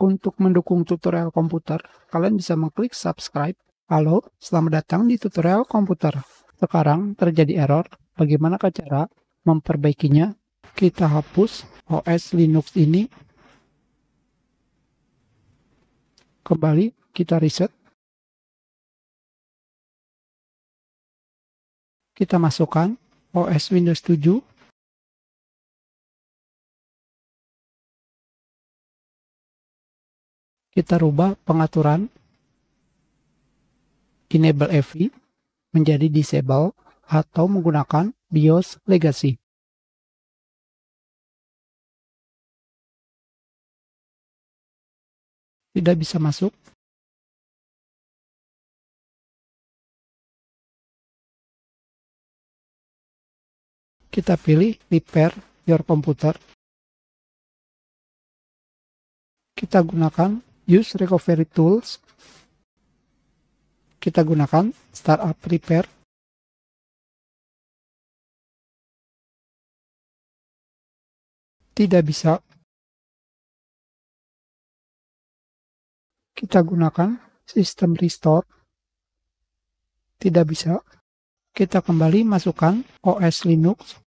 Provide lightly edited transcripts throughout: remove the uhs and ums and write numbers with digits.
Untuk mendukung tutorial komputer, kalian bisa mengklik subscribe. Halo, selamat datang di tutorial komputer. Sekarang terjadi error. Bagaimana cara memperbaikinya? Kita hapus OS Linux ini. Kembali kita reset. Kita masukkan OS Windows 7. Kita rubah pengaturan Enable AV menjadi Disable atau menggunakan BIOS Legacy. Tidak bisa masuk. Kita pilih Repair Your Computer. Kita gunakan Use Recovery Tools. Kita gunakan Startup Repair. Tidak bisa. Kita gunakan System Restore. Tidak bisa. Kita kembali masukkan OS Linux.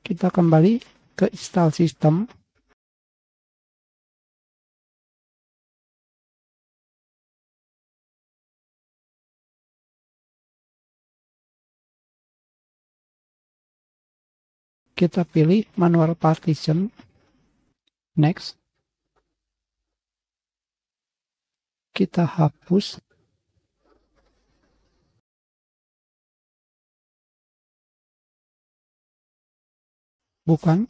Kita kembali ke install sistem. Kita pilih manual partition. Next. Kita hapus. Bukan.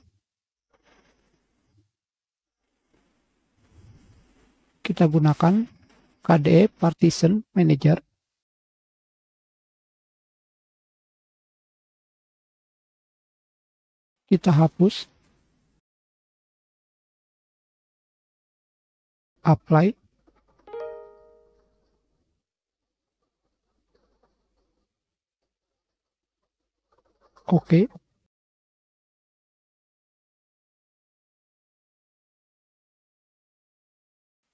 Kita gunakan KDE Partition Manager. Kita hapus. Apply. Oke.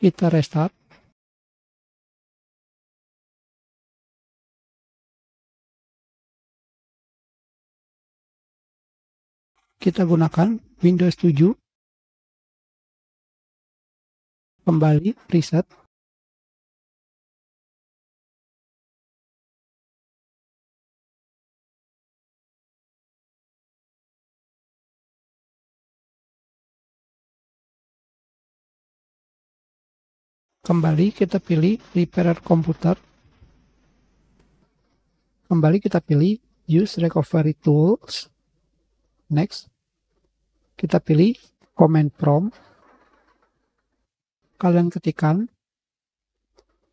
Kita restart. Kita gunakan Windows 7. Kembali reset. Kembali kita pilih Repair Computer. Kembali kita pilih Use Recovery Tools. Next. Kita pilih Command Prompt. Kalian ketikkan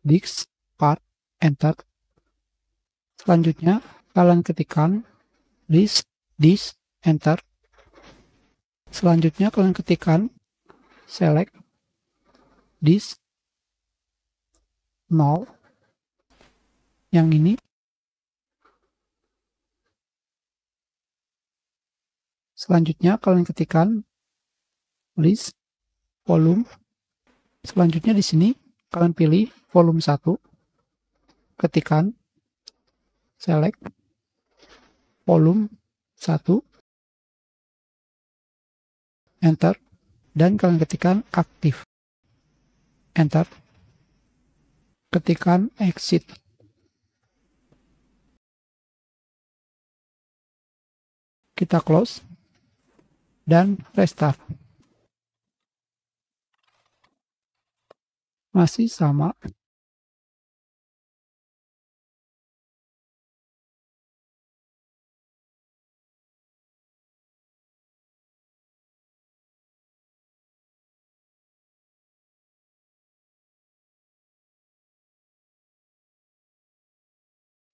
disk part, enter. Selanjutnya kalian ketikkan disk, enter. Selanjutnya kalian ketikkan select disk 0. Yang ini. Selanjutnya kalian ketikkan list volume. Selanjutnya di sini kalian pilih volume 1. Ketikkan select volume 1. Enter. Dan kalian ketikkan aktif. Enter. Ketikkan exit. Kita close. Dan restart. Masih sama.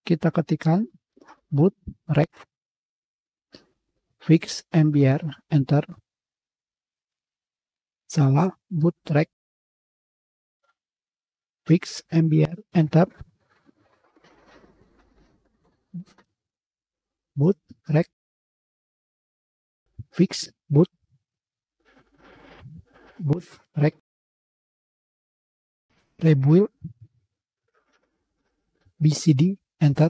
Kita ketikkan boot rec fix MBR, enter. Salah, boot rec fix MBR, enter. Boot, rec, fix, boot, rec, rebuild, BCD, enter.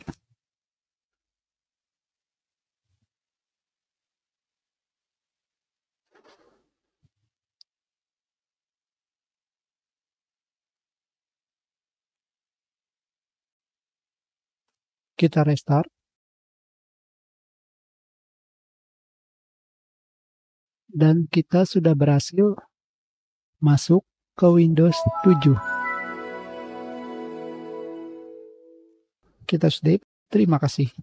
Kita restart. Dan kita sudah berhasil masuk ke Windows 7. Kita save. Terima kasih.